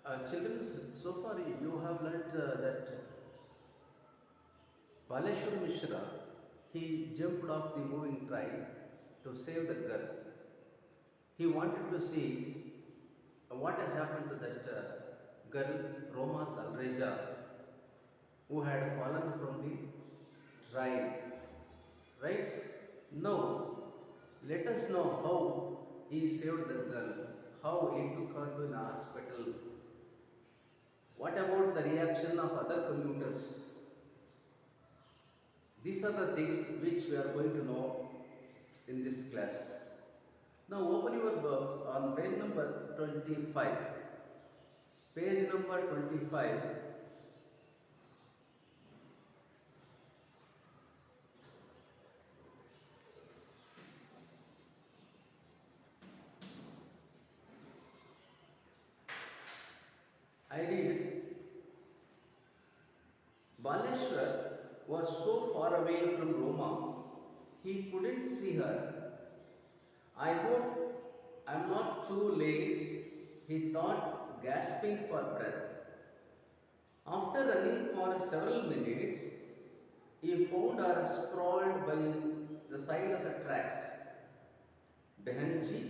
Children, so far you have learnt that Baleshwar Mishra, he jumped off the moving train to save the girl. He wanted to see what has happened to that girl, Roma Talreja, who had fallen from the train. Right? Now, let us know how he saved the girl, how he took her to an hospital. What about the reaction of other commuters? These are the things which we are going to know in this class. Now open your books on page number 25. Page number 25. I read, Baleshwar was so far away from Roma, he couldn't see her. I hope I'm not too late, he thought, gasping for breath. After running for several minutes, he found her sprawled by the side of the tracks. Behanji,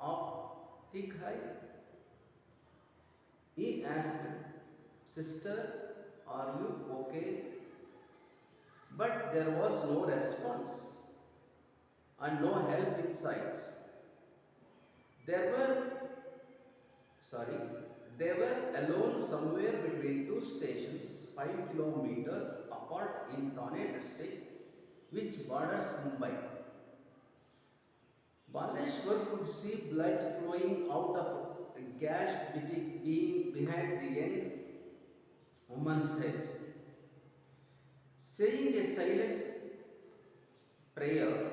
आप ठीक है? He asked, Sister, are you okay? But there was no response and no help in sight. There were, sorry, they were alone somewhere between two stations, 5 kilometers apart in Thane district, which borders Mumbai. Baleshwar could see blood flowing out of a gash being behind the young woman's head. Saying a silent prayer,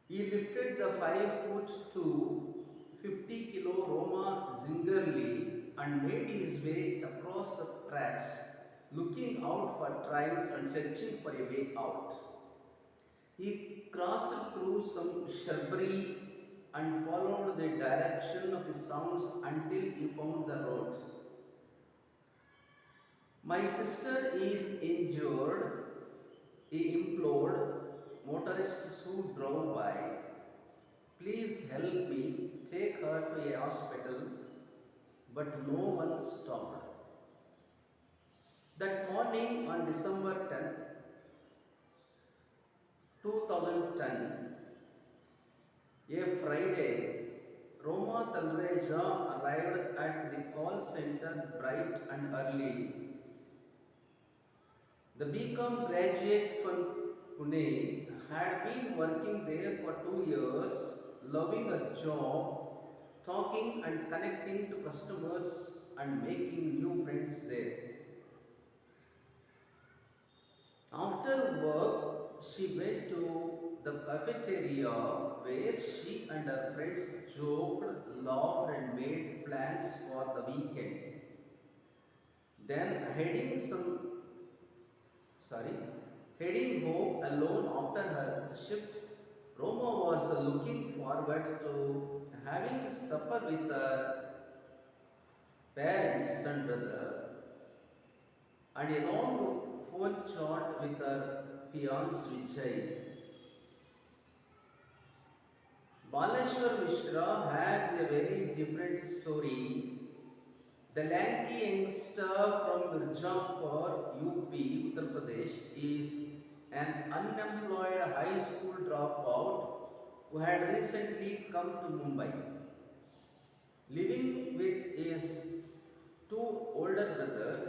he lifted the 5 foot to 50 kilo Roma gingerly and made his way across the tracks, looking out for trains and searching for a way out. He crossed through some shrubbery and followed the direction of the sounds until he found the road. My sister is injured, he implored motorists who drove by. Please help me take her to a hospital, but no one stopped. That morning on December 10th, 2010, a Friday, Roma Talreja arrived at the call center bright and early. The BCom graduate from Pune had been working there for 2 years, loving her job, talking and connecting to customers and making new friends there. After work, she went to the cafeteria where she and her friends joked, laughed, and made plans for the weekend. Then, sorry, heading home alone after her shift, Roma was looking forward to having supper with her parents and brother and a long phone chat with her fiance Vijay. Baleshwar Mishra has a very different story. The lanky youngster from Mirzapur, UP, Uttar Pradesh, is an unemployed high school dropout who had recently come to Mumbai. Living with his two older brothers,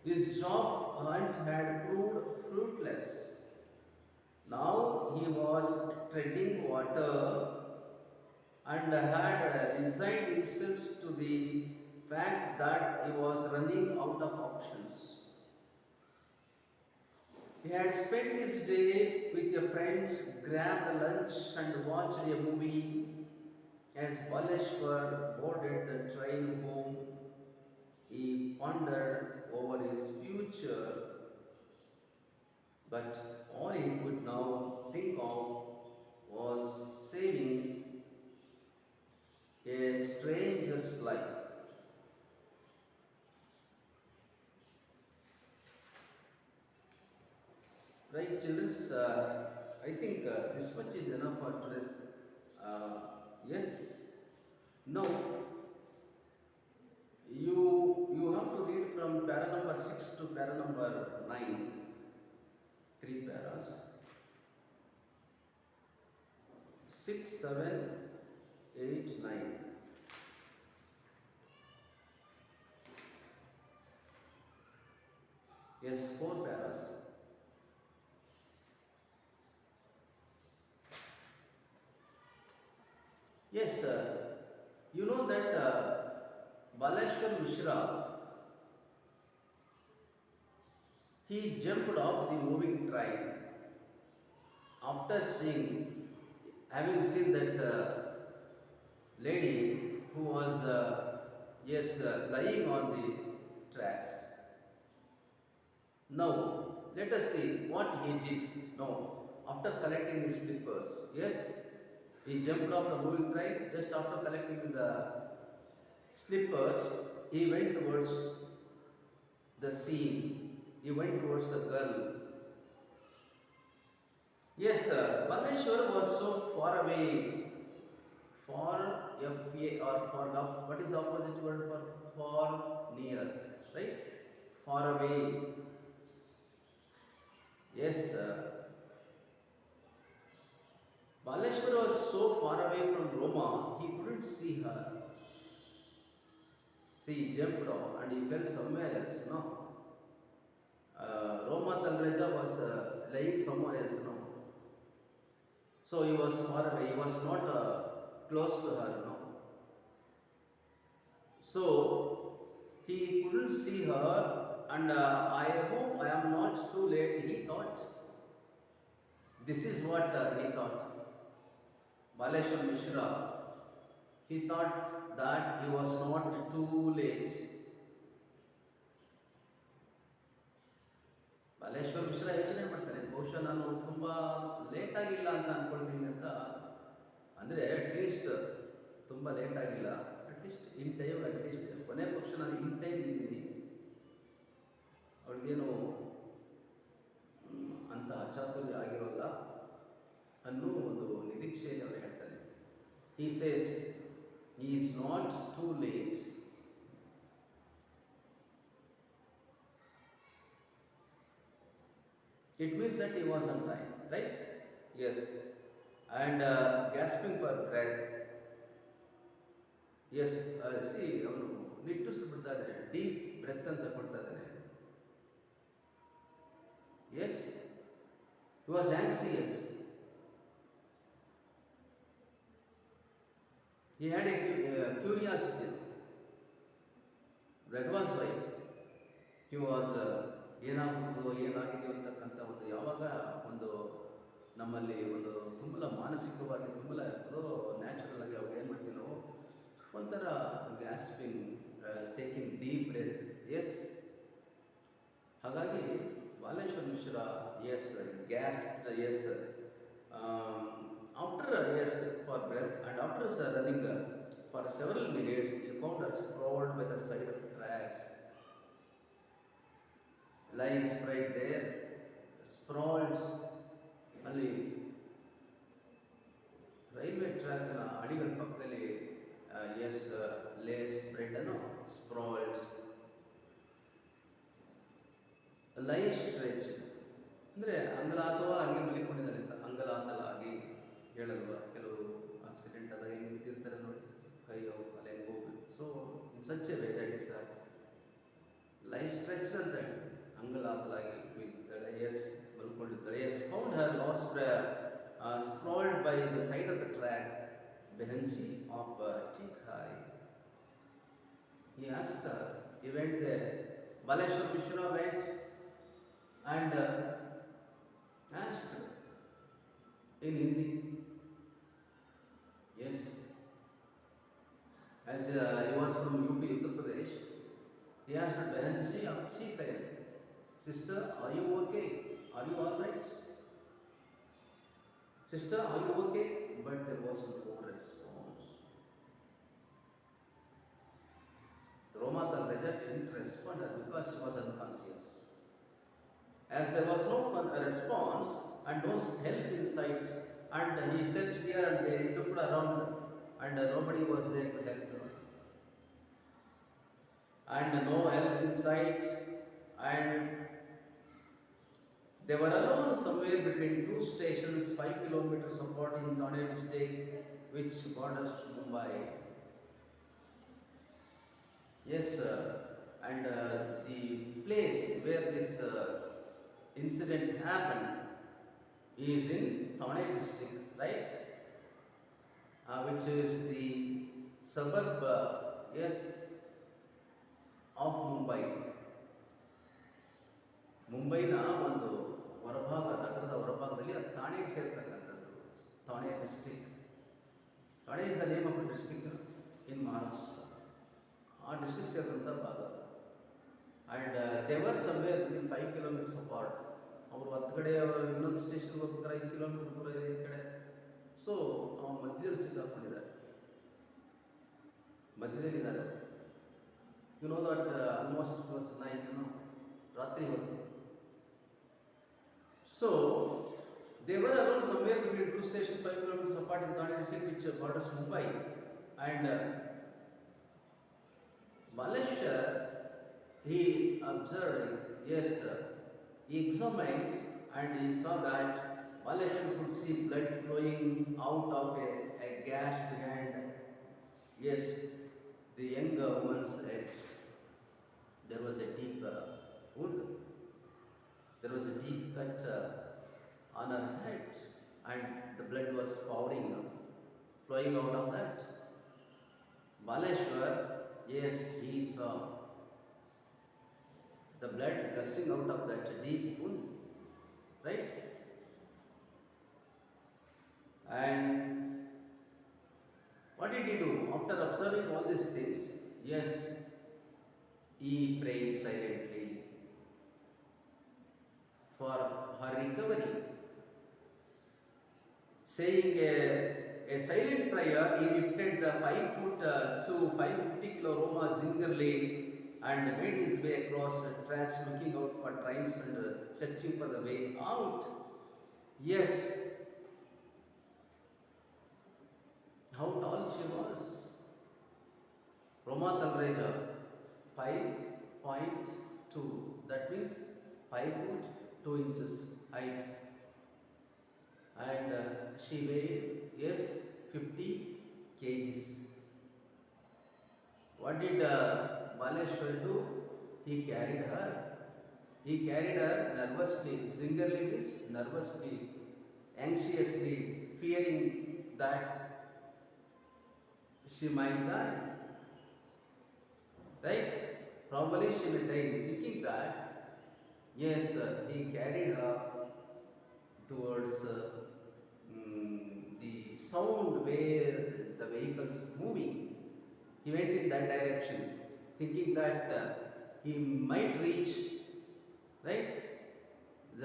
his job hunt had proved fruitless. Now he was treading water and had resigned himself to the fact that he was running out of options. He had spent his day with a friend, grabbed lunch and watched a movie. As Baleshwar boarded the train home, he pondered over his future, but all he could now think of was saving Right, children's, I think this much is enough for today's. Uh, yes. Now, you have to read from para number 6 to para number 9, three paras. 6, 7, 8, 9. Yes, four paras. Yes, you know that Baleshwar Mishra, he jumped off the moving train after seeing, having seen that lady who was, yes, lying on the tracks. Now, let us see what he did. Now, after collecting his slippers, yes, he jumped off the moving train. Just after collecting the slippers, he went towards the scene. He went towards the girl. Yes, Baleshwar was so far away. Far, F-A or far up. What is the opposite word for far? Near, right? Far away. Yes, Baleshwar was so far away from Roma, he couldn't see her. See, he jumped off and he fell somewhere else, no? Roma Talreja was lying somewhere else, no? So he was far away, he was not close to her, no? So he couldn't see her, and I hope I am not too late, he thought. This is what he thought. Baleshwar Mishra, he thought that he was not too late. Baleshwar Mishra ಯೋಚನೆ ಮಾಡ್ತಾನೆ, ಬಹುಶಃ ನಾನು ತುಂಬ late ಆಗಿಲ್ಲ ಅಂತ ಅಂದ್ಕೊಳ್ತೀನಿ ಅಂತ. ಅಂದರೆ ಅಟ್ಲೀಸ್ಟ್ ತುಂಬ ಲೇಟ್ ಆಗಿಲ್ಲ, ಅಟ್ಲೀಸ್ಟ್ ಇನ್ ಟೈಮ್, ಅಟ್ಲೀಸ್ಟ್ ಕೊನೆ ಪಕ್ಷ ನಾನು ಇನ್ ಟೈಮ್ ಇದ್ದೀನಿ, ಅವಳಿಗೇನು ಅಂತ ಅಚಾತುರ್ಯ ಆಗಿರೋಲ್ಲ ಅನ್ನೋ ಒಂದು ನಿರೀಕ್ಷೆಯಲ್ಲಿ ಅವನು ಹೇಳ್ತಾನೆ. He says he is not too late. It means that he was on time, right? Yes. And gasping for breath. Yes, see, ಅವನು ನಿಟ್ಟುಸಿಬಿಡ್ತಾ ಇದ್ದಾನೆ, ಡೀಪ್ ಬ್ರೆತ್ ಅಂತ ಕೊಡ್ತಾ ಇದ್ದಾನೆ. Yes, he was anxious. He had a curiosity. That was why he was ಏನಾಗುತ್ತೋ ಏನಾಗಿದೆಯೋ ಅಂತಕ್ಕಂಥ ಒಂದು, ಯಾವಾಗ ಒಂದು ನಮ್ಮಲ್ಲಿ ಒಂದು ತುಂಬ ಮಾನಸಿಕವಾಗಿ ತುಂಬ ನ್ಯಾಚುರಲ್ ಆಗಿ ಅವಾಗ ಏನು ಮಾಡ್ತೀವಿ ನಾವು, ಒಂಥರ gasping, taking deep breath. Yes, ಹಾಗಾಗಿ Baleshwar Mishra, yes, gasp, yes, after yes for breath, and after running for several minutes, he found her sprawled by the side of the tracks, lies right there, sprawled. ಅಲ್ಲಿ railway ಟ್ರ್ಯಾಕ್ನ ಅಡಿಗಳ ಪಕ್ಕದಲ್ಲಿ S, lace spread ಅನ್ನು ಸ್ಪ್ರಾಲ್ಡ್, lies stretch ಅಂದರೆ ಅಂಗಲಾತವಾ ಹಾಗೆ ಮಲಿಕೊಂಡಿದ್ದಾರೆ ಅಂತ. ಅಂಗಲಾತಲಾಗಿ ಹೇಳಲ್ವಾ, ಕೆಲವು accident ಆದಾಗ ಹೆಂಗೆ ಬಿದ್ದಿರ್ತಾರೆ ನೋಡಿ, ಕೈಯೋ ಅಲ್ಲ ಹೆಂಗೆ ಹೋಗ್ಬೇಕು. So in such a way that is life stretch ಅಂತ ಹೇಳಿ ಅಂಗಲಾತಲಾಗಿ ಬಿದ್ದಾಳೆ. ಎಸ್, ಮಲ್ಕೊಂಡಿದ್ದಾಳೆ. Yes, found her last sprawled by the side of the track, Behenji of Tikhai. He asked her, he went there. Baleshwar Mishra went and asked her in Hindi. Yes, as he was from UP, Uttar Pradesh, he asked her, Behanji, ab theek hai? Sister, are you okay? Are you all right? Sister, are you okay? But there was no response. Roma Talreja didn't respond because she was unconscious. As there was no response and no help in sight, and he searched here and there, he looked around, and nobody was there to help him. And no help in sight, and they were alone somewhere between two stations, 5 kilometers apart in Thane district, which borders Mumbai. Yes, and the place where this incident happened is in Thane district, right? Which is the suburb, yes, of Mumbai. ಮುಂಬೈನ ಒಂದು ಹೊರಭಾಗ, ನಗರದ ಹೊರಭಾಗದಲ್ಲಿ ಅದು ಥಾಣೆಗೆ ಸೇರ್ತಕ್ಕಂಥದ್ದು, Thane district. Thane is the name of district in Maharashtra. ಆ district ಸೇರಿದಂಥ ಭಾಗ. ಆ್ಯಂಡ್ ದೇವರ್ ಸಮ್ವೇರ್ ಬಿಟ್ವೀನ್ 5 kilometers ಅಪಾರ್ಟ್. ಅವರು ಹತ್ತು ಕಡೆ ಇನ್ನೊಂದು ಸ್ಟೇಷನ್ಗೆ ಹೋಗ್ಬೇಕಾದ್ರೆ 5 kilometers ದೂರ ಇದೆ ಈ ಕಡೆ. ಸೊ ಅವನು ಮಧ್ಯದಲ್ಲಿ ಸಿಕ್ಕಾಕೊಂಡಿದ್ದಾರೆ, ಮಧ್ಯದಲ್ಲಿದ್ದಾರೆ. You know that almost it was night, ರಾತ್ರಿ ಹೊತ್ತು. So they were alone somewhere between two stations, 5 kilometers apart in Thane district, which borders Mumbai. And Maleshwar, he observed, yes, he examined and he saw that Maleshwar could see blood flowing out of a gash behind, yes, the young woman's head. There was a deep wound. There was a deep cut on her head, and the blood was flowing out of that. Baleshwar, yes, he saw the blood gushing out of that deep wound, right? And what did he do? After observing all these things, yes, he prayed silently for her recovery. Saying a silent prayer, he lifted the 5 foot to 550 kilo Roma gingerly and made his way across the tracks, looking out for trains and searching for the way out. Yes, how tall she was. Roma Talreja, 5.2. That means 5 foot 2 inches height, and she weighed, yes, 50 kgs. What did Baleshwar do? He carried her. He carried her nervously. Zingerly means nervously, anxiously, fearing that she might die. Right? Probably she will die, thinking that, yes, he carried her towards the sound where the vehicles moving. He went in that direction, thinking that he might reach, right,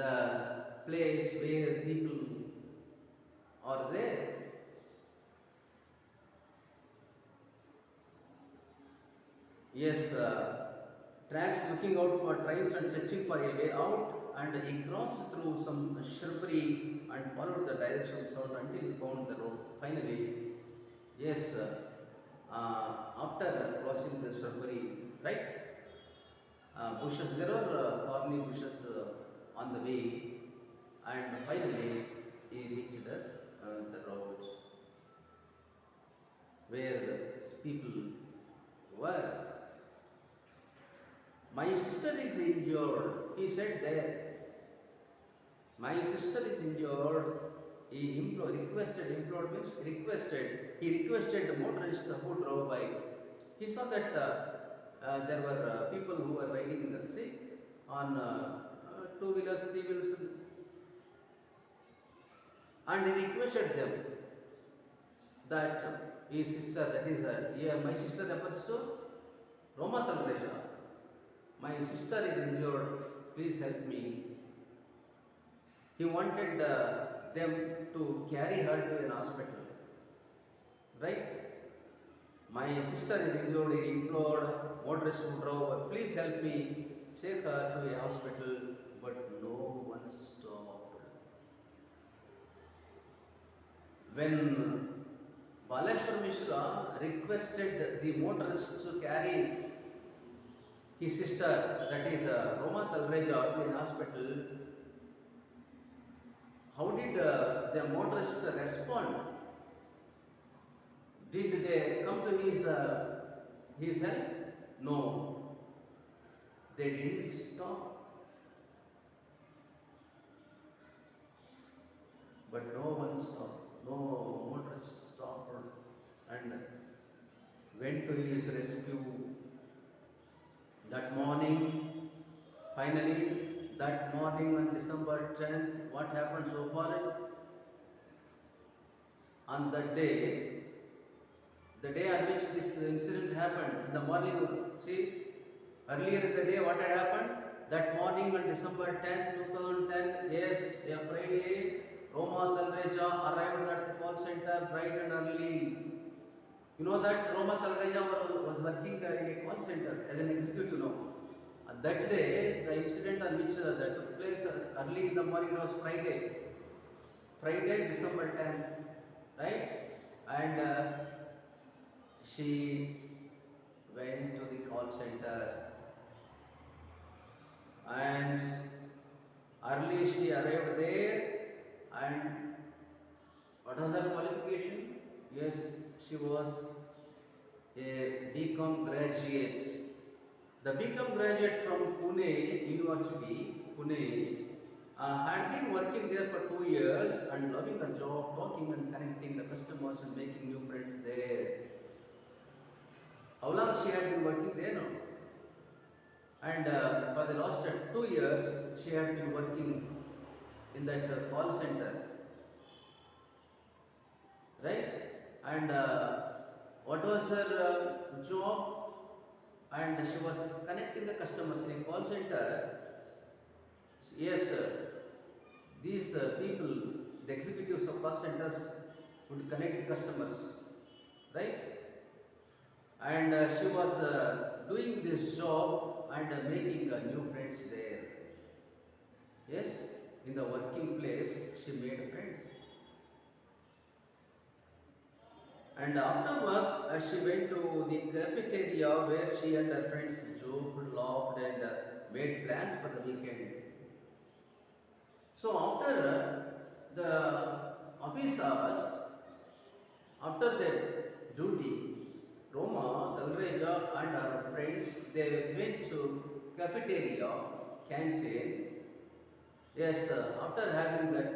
the place where people are there. Yes, tracks, looking out for trains and searching for a way out, and he crossed through some shrubbery and followed the direction of sound until he found the road. Finally, yes, after crossing the shrubbery, right, bushes, there are thorny bushes on the way, and finally he reached the road where the people were. My sister is injured, he said there. My sister is injured. He requested the motorist who drove by. He saw that there were people who were riding, see, on 2-wheelers, 3-wheelers, and he requested them that his sister, that is, my sister refers to Roma Talreja. My sister is injured, please help me. He wanted them to carry her to an hospital, right? My sister is injured, he implored motorist who drove, please help me, take her to a hospital but no one stopped. When Baleshwar Mishra requested the motorists to carry his sister, that is Roma Talreja, to an hospital, how did the motorists respond? Did they come to his help? No, they didn't stop. But no one stopped. No motorist stopped and went to his rescue. That morning, finally, that morning on December 10th, what happened so far? On that day, the day on which this incident happened, in the morning, see, earlier in the day, what had happened? That morning on December 10th, 2010, yes, a Friday, Roma Talreja arrived at the call center bright and early. You know that Roma Talreja was working in a call center as an executive now. That day, the incident on which that took place early in the morning was Friday, December 10th, right? And she went to the call center, and early she arrived there. And what was her qualification? Yes, she was a BCom graduate. The BCom graduate from Pune University, Pune, had been working there for 2 years and loving her job, talking and connecting the customers and making new friends there. How long she had been working there now? And for the last 2 years, she had been working in that call center, right? And what was her job? And she was connecting the customers in a call center. Yes, these people, the executives of call centers, would connect the customers, right? And she was doing this job and making new friends there. Yes, in the working place, she made friends. And after work, she went to the cafeteria where she and her friends joked, laughed, and made plans for the weekend. So after the office hours, after their duty, Roma Talreja and her friends, they went to cafeteria, canteen. Yes, after having that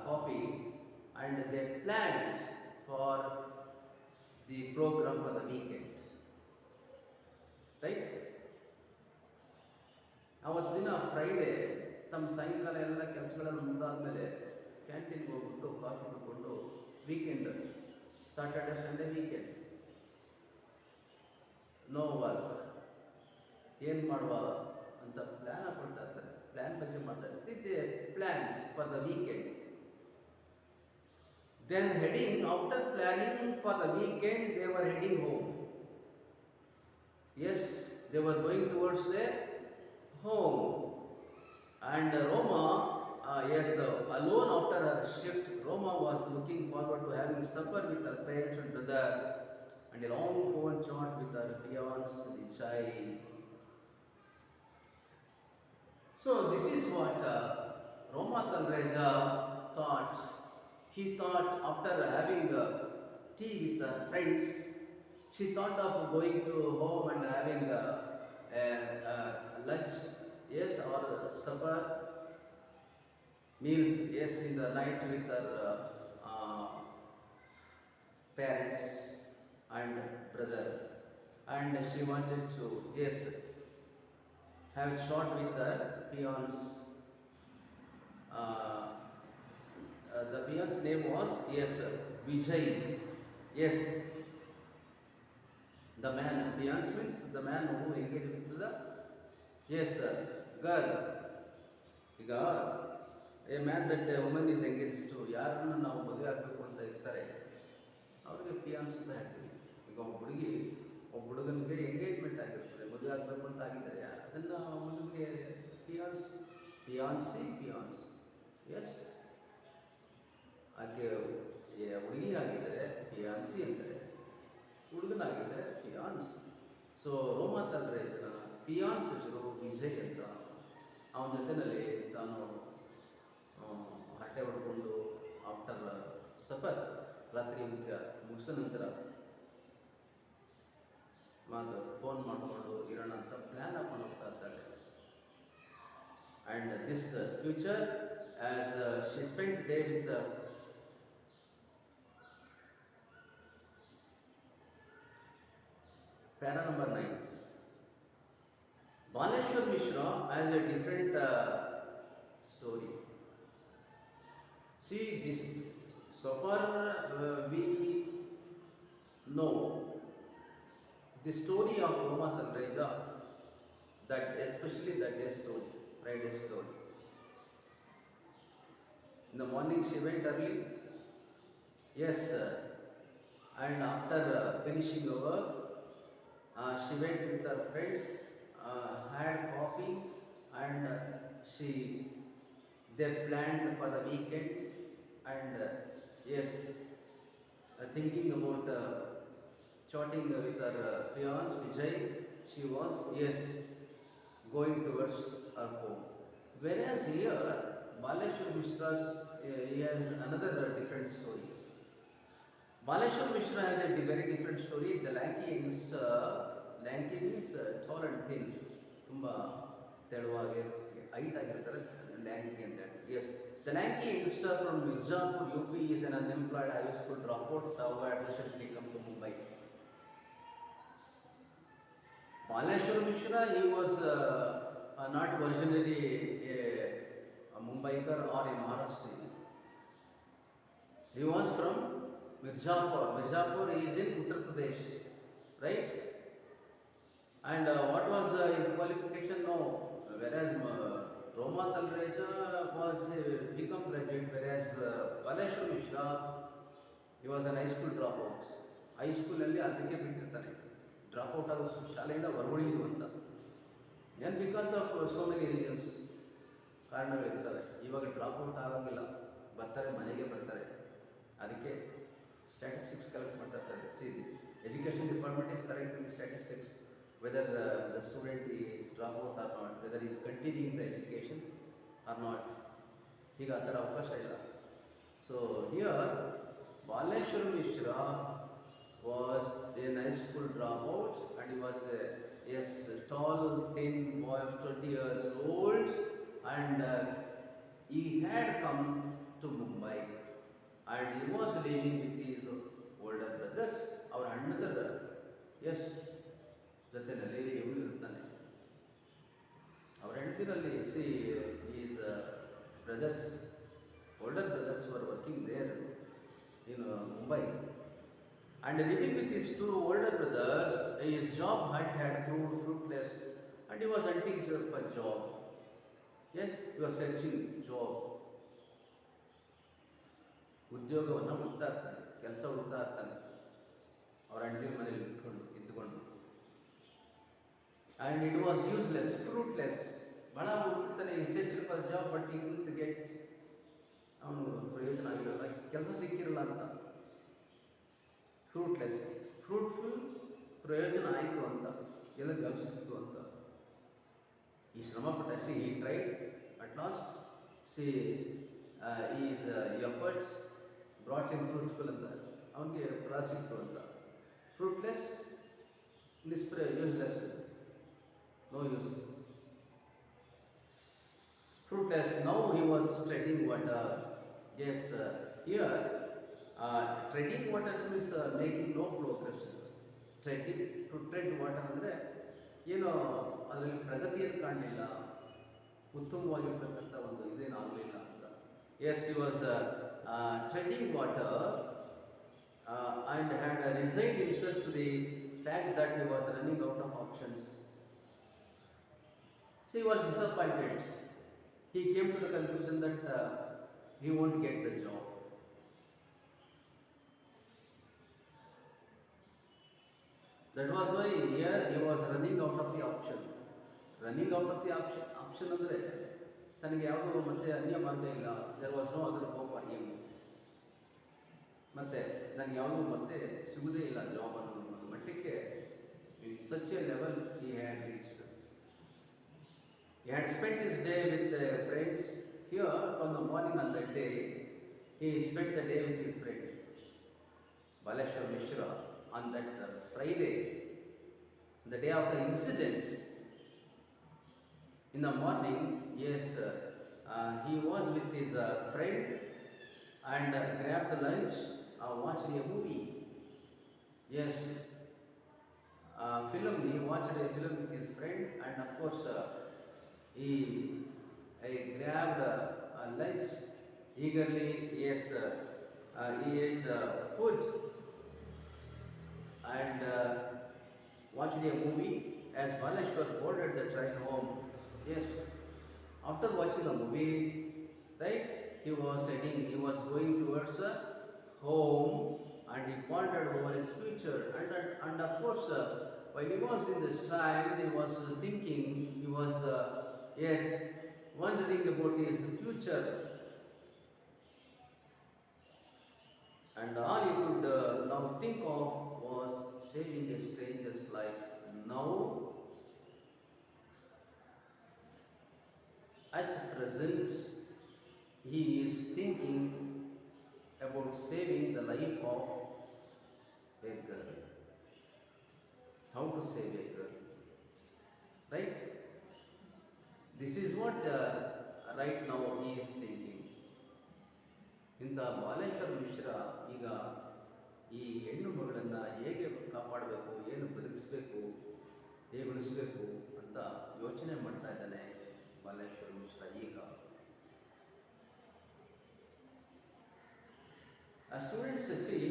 coffee, and they planned for the program for the weekend, right? ಅವತ್ತು ದಿನ Friday ತಮ್ಮ ಸಾಯಂಕಾಲ ಎಲ್ಲ ಕೆಲಸಗಳೆಲ್ಲ ಮುಗಿದಾದ್ಮೇಲೆ ಕ್ಯಾಂಟೀನ್ಗೆ ಹೋಗ್ಬಿಟ್ಟು coffee ಕುಡ್ಕೊಂಡು weekend, Saturday Sunday weekend, no work, ಏನು ಮಾಡುವ ಅಂತ ಪ್ಲ್ಯಾನ್ ಹಾಕೊಳ್ತಾ ಇರ್ತಾರೆ. ಪ್ಲ್ಯಾನ್ ಬಗ್ಗೆ ಮಾಡ್ತಾರೆ. See they plan for the weekend. Then heading, after planning for the weekend, they were heading home. Yes, they were going towards their home. And Roma, yes, alone after her shift, Roma was looking forward to having supper with her parents and brother, and a long phone chat with her fiance, Vichai. So this is what Roma Talreja thought. He thought, after having tea with her friends, she thought of going to home and having lunch, yes, or supper, meals, yes, in the night with her parents and brother. And she wanted to, yes, have a shot with her fiance. The fiance's name was, yes, Vijay. Yes, the man, fiance means the man who engaged with the, yes, girl. ಈಗ a man that a woman is engaged to, ಯಾರನ್ನು ನಾವು ಮದುವೆ ಆಗಬೇಕು ಅಂತ ಇರ್ತಾರೆ ಅವ್ರಿಗೆ ಫಿಯಾನ್ಸ್ ಅಂತ ಹೇಳ್ತೀವಿ. ಈಗ ಒಬ್ಬ ಹುಡುಗನಿಗೆ ಎಂಗೇಜ್ಮೆಂಟ್ ಆಗಿರ್ತದೆ, ಮದುವೆ ಆಗಬೇಕು ಅಂತ ಆಗಿದ್ದಾರೆ, ಅದನ್ನು ಮದುವೆಗೆ fiance, fiancé, fiance. Yes, ಆಕೆ ಹುಡುಗಿ ಆಗಿದ್ದರೆ ಫಿಯಾನ್ಸಿ ಅಂತಾರೆ, ಹುಡುಗನಾಗಿದ್ದರೆ ಫಿಯಾನ್ಸ್. ಸೊ ರೋಮ ತಲ್ರೇಜನ ಫಿಯಾನ್ಸ್ ಹೆಸರು ವಿಜಯ್ ಅಂತ. ಅವನ ಜೊತೆಯಲ್ಲಿ ತಾನು ಹರಟೆ ಹೊಡ್ಕೊಂಡು ಆಫ್ಟರ್ ಸಫರ್ ರಾತ್ರಿ ಮುಗಿಸ ನಂತರ ಮಾತು ಫೋನ್ ಮಾಡಿಕೊಂಡು ಇರೋಣ ಅಂತ ಪ್ಲ್ಯಾನ್ ಹಾಕೊಂಡು ಹೋಗ್ತಾ ಇರ್ತಾಳೆ. And this future as she spend day with para number 9. Baleshwar Mishra has a different story. See this, so far we know the story of Roma Talreja, that especially that day story, Friday story. In the morning she went early, yes, and after finishing her work, she went with her friends, had coffee, and they planned for the weekend, and yes, thinking about chatting with her fiance Vijay, she was going towards her home. Whereas here, Baleshwar Mishra's he has another different story. Baleshwar Mishra has a very different story. The lanky youngster, lanky means tall and thin, ತುಂಬ ತೆಳುವಾಗಿ height ಆಗಿರ್ತಾರೆ, ಲ್ಯಾಂಕಿ ಅಂತ ಹೇಳಿ. Yes, the lanky youngster from Mirzapur, UP is an unemployed high school dropout who had recently come to Mumbai. Baleshwar Mishra, he was not originally a Mumbaikar or a Maharashtrian. He was from Mirzapur. Mirzapur is in Uttar Pradesh, right? And what was his qualification? No. Whereas Roma Talreja was become graduate, whereas Baleshwar Mishra, he was an high school dropout. High ಸ್ಕೂಲಲ್ಲಿ ಅರ್ಧಕ್ಕೆ ಬಿಟ್ಟಿರ್ತಾನೆ, dropout ಆಗೋ ಶಾಲೆಯಿಂದ ಹೊರಗುಳಿದು ಅಂತ. ಏನು because of so many reasons, ಕಾರಣಗಳಿರ್ತವೆ. ಇವಾಗ ಡ್ರಾಪ್ಔಟ್ ಆಗೋಂಗಿಲ್ಲ, ಬರ್ತಾರೆ, ಮನೆಗೆ ಬರ್ತಾರೆ. ಅದಕ್ಕೆ ಸ್ಟ್ಯಾಟಿಸ್ಟಿಕ್ಸ್ ಕಲೆಕ್ಟ್ ಮಾಡ್ತಾ ಇರ್ತಾರೆ. See the education department is collecting the statistics, whether the student is drop out or not, whether he is continuing the education or not. ಈಗ ಆ ಥರ ಅವಕಾಶ ಇಲ್ಲ. So here Baleshwar Mishra was a high school dropout, and he was a tall, thin boy of 20 years old, and he had come to Mumbai, and he was living with his older brothers. Our ಅಣ್ಣದರ ಜೊತೆಯಲ್ಲಿ ಇವನು ಇರ್ತಾನೆ. ಅವರ ಹೆಂಡತಿನಲ್ಲಿ his brothers, older brothers were working there in Mumbai, and living with his two older brothers, his job had proved fruitless, and he was hunting for job. Yes, he was searching job. ಉದ್ಯೋಗವನ್ನು ಹುಡುಕ್ತಾ ಇರ್ತಾನೆ, ಕೆಲಸ ಹುಡುಕ್ತಾ ಇರ್ತಾನೆ ಅವರ ಹೆಂಡತಿ ಮನೇಲಿ ಇದ್ದುಕೊಂಡು. And it was useless, fruitless. ಬಹಳ ಹುಡುಕ್ತಾನೆ, he searched for job, but he couldn't get. ಅವನು ಪ್ರಯೋಜನ ಆಗಿರಲ್ಲ, ಕೆಲಸ ಸಿಕ್ಕಿರಲ್ಲ ಅಂತ. ಫ್ರೂಟ್ಲೆಸ್, ಫ್ರೂಟ್ಫುಲ್, ಪ್ರಯೋಜನ ಆಯಿತು ಅಂತ, ಎಲ್ಲ ಜಾಬ್ ಸಿಕ್ತು ಅಂತ ಈ ಶ್ರಮಪಟ್ಟ. he tried at last, his efforts brought him fruitful ಅಂತ, ಅವನಿಗೆ ಫಲ ಸಿಕ್ತು ಅಂತ. Fruitless, useless, no use. Fruitless. Now he was treading water. Yes, here treading water means making no progression. Treading, to tread water ಅಂದರೆ ಏನೋ ಅದರಲ್ಲಿ ಪ್ರಗತಿಯನ್ನು ಕಾಣಲಿಲ್ಲ, ಉತ್ತಮವಾಗಿರ್ತಕ್ಕಂಥ ಒಂದು ಇದೇನು ಆಗಲಿಲ್ಲ ಅಂತ. Yes, he was treading water and had resigned himself to the fact that he was running out of options. So he was disappointed. He came to the conclusion that he won't get the job. That was why here he was running out of the option, running out of the option ಅಂದರೆ ತನಗೆ ಯಾವುದೋ ಮತ್ತೆ ಅನ್ಯ ಮಾರ್ಗ ಇಲ್ಲ. There was no other go for him. ಮತ್ತು ನನಗೆ ಯಾವುದೂ ಮತ್ತೆ ಸಿಗುವುದೇ ಇಲ್ಲ ಜಾಬ್ ಅನ್ನೋ ಒಂದು ಮಟ್ಟಕ್ಕೆ such A level he had reached. He had spent his day with friends. Here, from the morning on that day, he spent the day with his friend Baleshwar Mishra. On that Friday, the day of the incident, in the morning, yes, he was with his friend and grabbed lunch, watched a movie. Yes, film. He watched a film with his friend, and of course, he grabbed lunch eagerly. Yes, he ate food and watched a movie as Baleshwar boarded the train home. Yes, after watching the movie, right, he was going towards home, and he pondered over his future, and of course, while he was in the train, he was thinking, he was yes, wondering about his future, and all he could now think of was saving a stranger's life. Now, at present, he is thinking about saving the life of a girl. How to save a girl, right? This is what right now he is thinking. ಇಂಥ ಬಾಲೇಶ್ವರ ಮಿಶ್ರಾ ಈಗ ಈ ಹೆಣ್ಣು ಮಗಳನ್ನು ಹೇಗೆ ಕಾಪಾಡಬೇಕು, ಏನು ಬದುಕಿಸ್ಬೇಕು, ಹೇಗೆ ಉಳಿಸ್ಬೇಕು ಅಂತ ಯೋಚನೆ ಮಾಡ್ತಾ ಇದ್ದಾನೆ ಬಾಲೇಶ್ವರ ಮಿಶ್ರಾ ಈಗ. Students, see,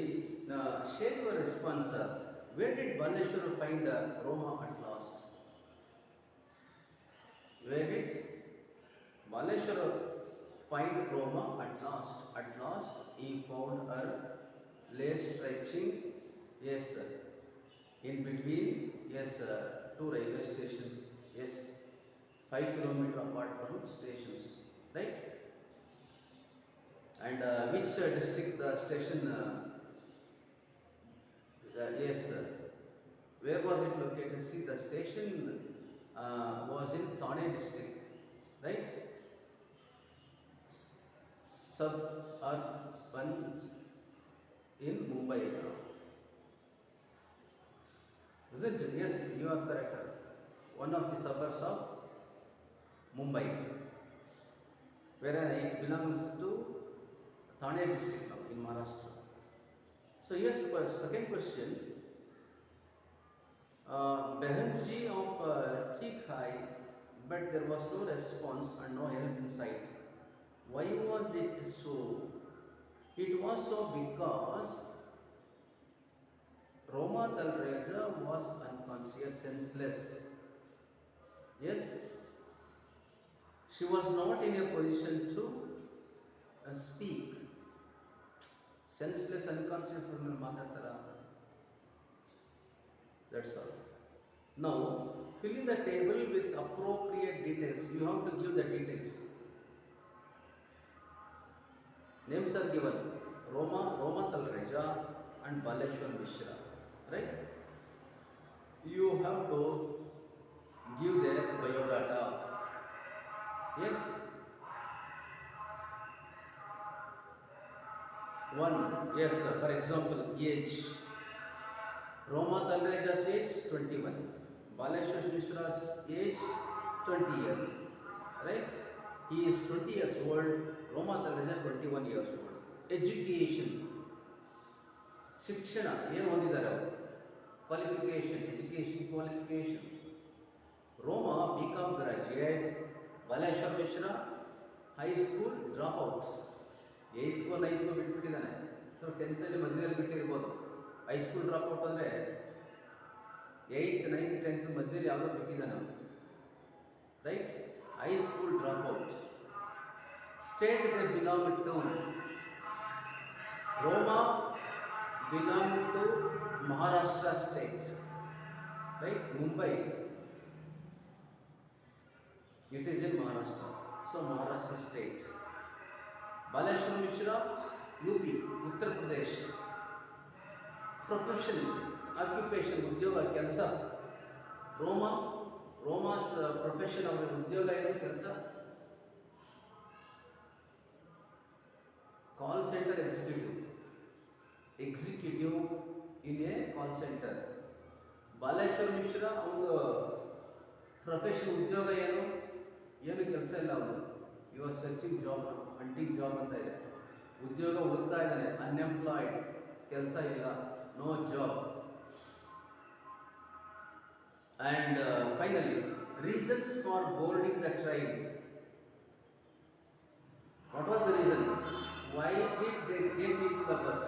share your response. Where did Baleshwar find Roma at last? Where did Baleshwar find Roma at last? At last, he found her lay stretching, yes, in between, yes, two railway stations, yes, 5 kilometers apart from stations, right? And which district the station? Yes, where was it located? See, the station was in Thane district, right? Suburban in Mumbai. Isn't it? Yes, you are correct. One of the suburbs of Mumbai, where it belongs to Thane district now in Maharashtra. So yes, second question. Behanji of Thik Hai, but there was no response and no help in sight. Why was it so? It was so because Roma Talreja was unconscious, senseless. Yes, she was not in a position to speak. Senseless, unconscious, that's all. Now, filling the table with appropriate details. You have to give the details. Names are given: Roma Talreja and Baleshwar Mishra, right? You have to give their biodata. Yes. One, yes, for example, age. Roma Talreja's age 21. Baleshwar Mishra's age 20 years. Right? He is 20 years old. Roma Talreja 21 years old. Education. Shikshana. ಏನು ಓದಿದ್ದಾರೆ ಅವರು? Qualification. Education qualification. Roma BCom graduate. Baleshwar Mishra high school dropout. 8th 9th ಬಿಟ್ಬಿಟ್ಟಿದ್ದಾನೆ. So 10th ಮಧ್ಯದಲ್ಲಿ ಬಿಟ್ಟಿರ್ಬೋದು. High school dropout ಅಂದರೆ 8th 9th 10th ಮಧ್ಯದಲ್ಲಿ ಯಾವುದೋ ಬಿಟ್ಟಿದ್ದಾನೆ ಅವನು, right? High school dropout. State they belong to Roma belonged to Maharashtra state, right? Mumbai. It is in Maharashtra. So Maharashtra state. Baleshwar Mishra, UP, Uttar Pradesh. Profession, occupation, ಉದ್ಯೋಗ ಕೆಲಸ. ರೋಮಾಸ್ profession ಅವರ ಉದ್ಯೋಗ ಏನು ಕೆಲಸ? Call centre executive in a call centre. Baleshwar Mishra ಅವನು profession ಉದ್ಯೋಗ ಏನು ಕೆಲಸ ಇಲ್ಲ ಅವನು. You are searching job, hunting job ಅಂತ ಇದೆ. ಉದ್ಯೋಗ ಹುಡುಕ್ತಾ ಇದ್ದಾನೆ, ಅನ್ಎಂಪ್ಲಾಯ್ಡ್, ಕೆಲಸ ಇಲ್ಲ, no job. And finally, reasons for boarding the train. What was the reason? Why did they get into the bus?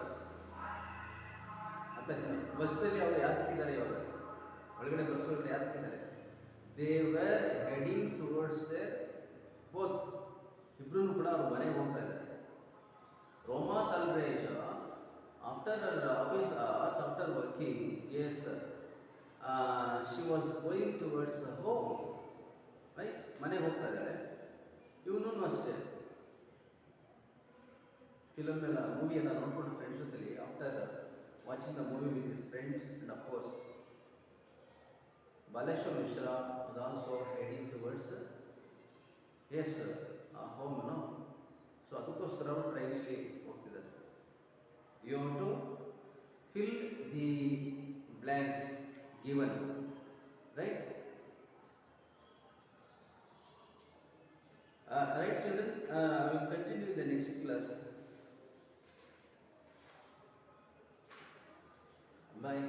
ಅಂತ ಬಸ್ಸಲ್ಲಿ ಅವರು ಯಾಕಿದ್ದಾರೆ? ಇವಾಗ ಒಳಗಡೆ ಬಸ್ ಒಳಗಡೆ ಯಾಕಿದ್ದಾರೆ? They were heading towards their both. ಇಬ್ರು ಕೂಡ ಅವ್ರ ಮನೆಗೆ ಹೋಗ್ತಾ ಇದ್ದಾರೆ. Roma Talreja after office after working, yes, she was going towards home, right? ಮನೆಗೆ ಹೋಗ್ತಾ ಇದ್ದಾಳೆ. ಇವನು ಅಷ್ಟೇ ಫಿಲಮ್ ಎಲ್ಲ ಮೂವಿ ಎಲ್ಲ ನೋಡ್ಕೊಂಡು ಫ್ರೆಂಡ್ಸ್ ಜೊತೆಲಿ, after watching the movie with his friends and of course Baleshwar Mishra was also heading towards his home, no. So ಅದಕ್ಕೋಸ್ಕರ ಅವರು ಟ್ರೈನಲ್ಲಿ ಹೋಗ್ತಿದ್ದಾರೆ. You have to fill the blanks given, right? Right, children, I will continue in the next class. Bye.